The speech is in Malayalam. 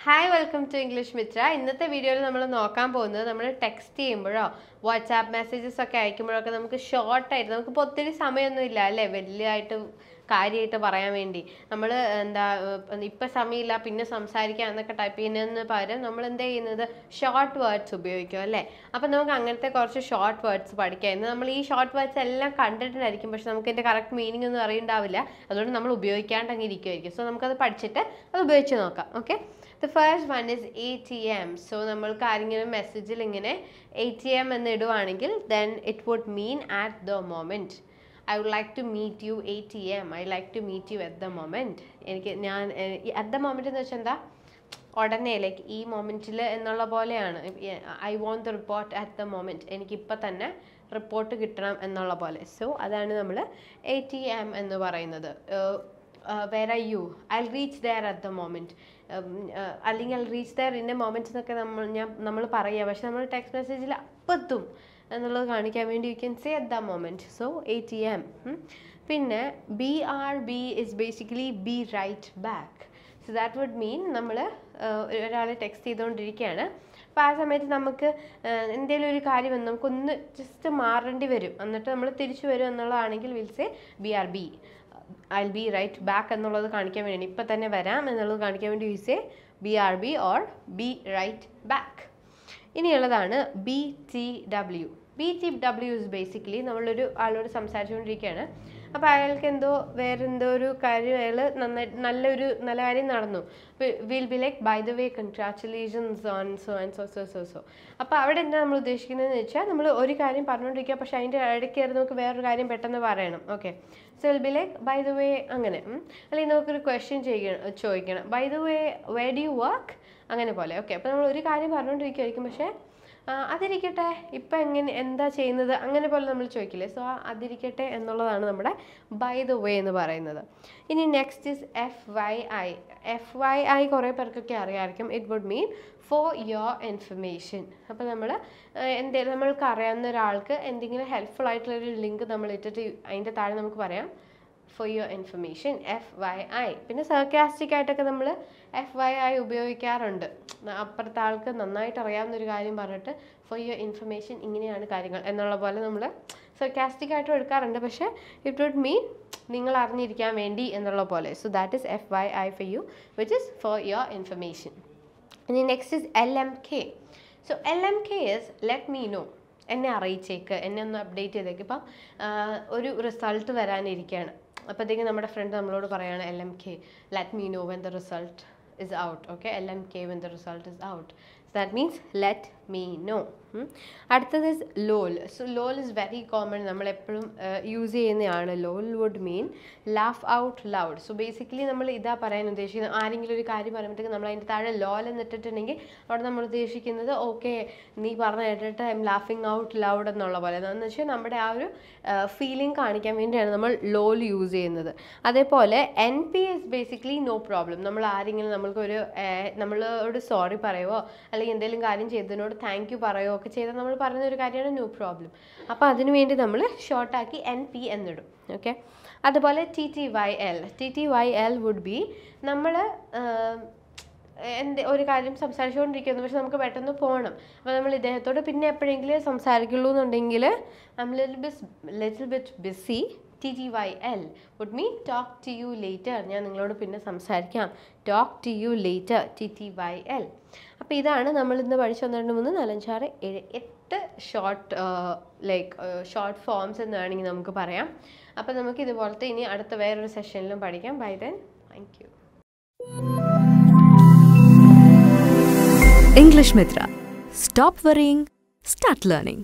Hi, welcome to English Mithra. In this video, we will text WhatsApp messages short. കാര്യമായിട്ട് പറയാൻ വേണ്ടി നമ്മൾ എന്താ ഇപ്പോ സമയമില്ല പിന്നെ സംസാരിക്കാൻ എന്നൊക്കെ ടൈപ്പ് ചെയ്യുന്നതിന് പകരം നമ്മൾ എന്താ ചെയ്യുന്നത് ഷോർട്ട് വേർഡ്സ് ഉപയോഗിക്കും അല്ലേ അപ്പോൾ നമുക്ക് അങ്ങനത്തെ കുറച്ച് ഷോർട്ട് വേർഡ്സ് പഠിക്കാം ഇന്ന് നമ്മൾ ഈ ഷോർട്ട് വേർഡ്സ് എല്ലാം കണ്ടിട്ടുണ്ടായിരിക്കും പക്ഷെ നമുക്ക് ഇതിന്റെ കറക്റ്റ് മീനിംഗ് ഒന്നും അറിയണ്ടാവില്ല അതുകൊണ്ട് നമ്മൾ ഉപയോഗിക്കാണ്ട് അങ്ങ് ഇരിക്കുമായിരിക്കും സോ നമുക്ക് അത് പഠിച്ചിട്ട് അത് ഉപയോഗിച്ച് നോക്കാം okay The first one is ATM. So നമ്മൾക്ക് ആരെങ്കിലും മെസ്സേജിൽ ഇങ്ങനെ ATM എന്ന് ഇടുവാണെങ്കിൽ then it would mean at the moment. I would like to meet you ATM. I like to meet you at the moment. എനിക്ക് ഞാൻ at the moment എന്ന് വെച്ചാൽ എന്താ ഉടനെ ലൈക്ക് ഈ മൊമെന്റിൽ എന്നുള്ള പോലെയാണ് I want the report at the moment. എനിക്ക് ഇപ്പോൾ തന്നെ റിപ്പോർട്ട് കിട്ടണം എന്നുള്ള പോലെ സോ അതാണ് നമ്മൾ ATM എന്ന് പറയുന്നത് where are you? I'll reach there at the moment. അല്ലെങ്കിൽ I'll reach there in a moment എന്നൊക്കെ നമ്മൾ പറയുക പക്ഷെ നമ്മൾ ടെക്സ്റ്റ് മെസ്സേജിൽ അപ്പത്തും എന്നുള്ളത് കാണിക്കാൻ വേണ്ടി you can say at the moment. So ATM. പിന്നെ BRB is basically be right back. So that would mean നമ്മൾ ഒരാളെ ടെക്സ്റ്റ് ചെയ്തുകൊണ്ടിരിക്കുകയാണ് അപ്പോൾ ആ സമയത്ത് നമുക്ക് എന്തെങ്കിലും ഒരു കാര്യം വന്ന് നമുക്കൊന്ന് ജസ്റ്റ് മാറേണ്ടി വരും എന്നിട്ട് നമ്മൾ തിരിച്ചു വരും എന്നുള്ളതാണെങ്കിൽ will say BRB. I'll be right back എന്നുള്ളത് കാണിക്കാൻ വേണ്ടി ഇപ്പം തന്നെ വരാം എന്നുള്ളത് കാണിക്കാൻ വേണ്ടി യൂസ് ചെയ്യേ BRB or be right back ഇനിയുള്ളതാണ് BTW. BTW is basically നമ്മളൊരു ആളോട് സംസാരിച്ചുകൊണ്ടിരിക്കുകയാണ് അപ്പോൾ അയാൾക്ക് വേറെ എന്തോ ഒരു കാര്യം അയാൾ നല്ല കാര്യം നടന്നു will be like by the way congratulations on so and so so so so അപ്പോൾ അവിടെ എന്താ നമ്മൾ ഉദ്ദേശിക്കുന്നതെന്ന് വെച്ചാൽ നമ്മൾ ഒരു കാര്യം പറഞ്ഞുകൊണ്ടിരിക്കുക പക്ഷേ അതിൻ്റെ ഇടയ്ക്ക് കയറി നമുക്ക് വേറൊരു കാര്യം പെട്ടെന്ന് പറയണം okay so will be like by the way അങ്ങനെ അല്ലെങ്കിൽ നമുക്കൊരു ക്വസ്റ്റ്യൻ ചോദിക്കണം by the way where do you work അങ്ങനെ പോലെ ഓക്കെ അപ്പോൾ നമ്മൾ ഒരു കാര്യം പറഞ്ഞുകൊണ്ടിരിക്കുമായിരിക്കും പക്ഷേ അതിരിക്കട്ടെ ഇപ്പം എന്താ ചെയ്യുന്നത് അങ്ങനെ പോലെ നമ്മൾ ചോദിക്കില്ലേ സോ അതിരിക്കട്ടെ എന്നുള്ളതാണ് നമ്മുടെ ബൈ ദ വേ എന്ന് പറയുന്നത് ഇനി നെക്സ്റ്റ് ഇസ് FYI കുറേ പേർക്കൊക്കെ അറിയാമായിരിക്കും it would mean for your information അപ്പോൾ എന്തെങ്കിലും നമ്മൾക്ക് അറിയാവുന്ന ഒരാൾക്ക് എന്തെങ്കിലും ഹെൽപ്ഫുൾ ആയിട്ടുള്ളൊരു ലിങ്ക് നമ്മൾ ഇട്ടിട്ട് അതിൻ്റെ താഴെ നമുക്ക് പറയാം for your information FYI പിന്നെ സർക്കാസ്റ്റിക് ആയിട്ടൊക്കെ നമ്മൾ FYI ഉപയോഗിക്കാറുണ്ട് അപ്പുറത്തെ ആൾക്ക് നന്നായിട്ട് അറിയാവുന്ന ഒരു കാര്യം പറഞ്ഞിട്ട് for your information ഇങ്ങനെയാണ് കാര്യങ്ങൾ എന്നുള്ള പോലെ നമ്മൾ സർക്കാസ്റ്റിക് ആയിട്ടും എടുക്കാറുണ്ട് പക്ഷേ ഇറ്റ് വുഡ് മീൻ നിങ്ങൾ അറിഞ്ഞിരിക്കാൻ വേണ്ടി എന്നുള്ള പോലെ so that is FYI for you which is for your information ഇനി next is LMK so LMK is let me know എന്നെ അറിയിച്ചേക്ക് എന്നെ ഒന്ന് അപ്ഡേറ്റ് ചെയ്തേക്ക് ഇപ്പം ഒരു റിസൾട്ട് വരാനിരിക്കുകയാണ് അപ്പോഴത്തേക്കും നമ്മുടെ ഫ്രണ്ട് നമ്മളോട് പറയുകയാണ് LMK let me know when the result is out okay LMK when the result is out so that means let me know അടുത്തത് is LOL so LOL is very common നമ്മൾ എപ്പോഴും യൂസ് ചെയ്യുന്നതാണ് LOL would mean laugh out loud so basically നമ്മൾ ഇതാ പറയാൻ ഉദ്ദേശിക്കുന്നത് ആരെങ്കിലും ഒരു കാര്യം പറയുമ്പോഴത്തേക്ക് നമ്മൾ അതിൻ്റെ താഴെ LOL എന്നിട്ടിട്ടുണ്ടെങ്കിൽ അവിടെ നമ്മൾ ഉദ്ദേശിക്കുന്നത് ഓക്കെ നീ പറഞ്ഞു കേട്ടിട്ട് ഐ എം ലാഫിങ് ഔട്ട് ലൗഡ് എന്നുള്ള പോലെ എന്ന് വെച്ചാൽ നമ്മുടെ ആ ഒരു ഫീലിംഗ് കാണിക്കാൻ വേണ്ടിയാണ് നമ്മൾ LOL യൂസ് ചെയ്യുന്നത് അതേപോലെ NP is basically no problem നമ്മൾ ആരെങ്കിലും നമ്മളോട് സോറി പറയുമോ അല്ലെങ്കിൽ എന്തെങ്കിലും കാര്യം ചെയ്തതിനോട് താങ്ക് യു പറയുമോ ഒക്കെ ചെയ്താൽ നമ്മൾ പറയുന്ന ഒരു കാര്യമാണ് നോ പ്രോബ്ലം അപ്പോൾ അതിനു വേണ്ടി നമ്മൾ ഷോർട്ടാക്കി NP എന്നിടും ഓക്കെ അതുപോലെ TTYL വുഡ് ബി നമ്മൾ ഒരു കാര്യം സംസാരിച്ചുകൊണ്ടിരിക്കുന്നു പക്ഷെ നമുക്ക് പെട്ടെന്ന് പോകണം അപ്പോൾ നമ്മൾ ഇദ്ദേഹത്തോട് പിന്നെ എപ്പോഴെങ്കിലും സംസാരിക്കുള്ളൂ എന്നുണ്ടെങ്കിൽ I am little bit busy TTYL would mean talk to you later ഞാൻ നിങ്ങളോട് പിന്നെ സംസാരിക്കാം talk to you later TTYL അപ്പോൾ ഇതാണ് നമ്മൾ ഇന്ന് പഠിച്ച 1 2 3 4 5 6 7 8 ഷോർട്ട് ഫോംസ് എന്ന് വേണമെങ്കിൽ നമുക്ക് പറയാം അപ്പോൾ നമുക്ക് ഇതുപോലത്തെ ഇനി അടുത്ത വേറൊരു സെഷനിലും പഠിക്കാം bye then thank you English Mithra. Stop worrying, start learning.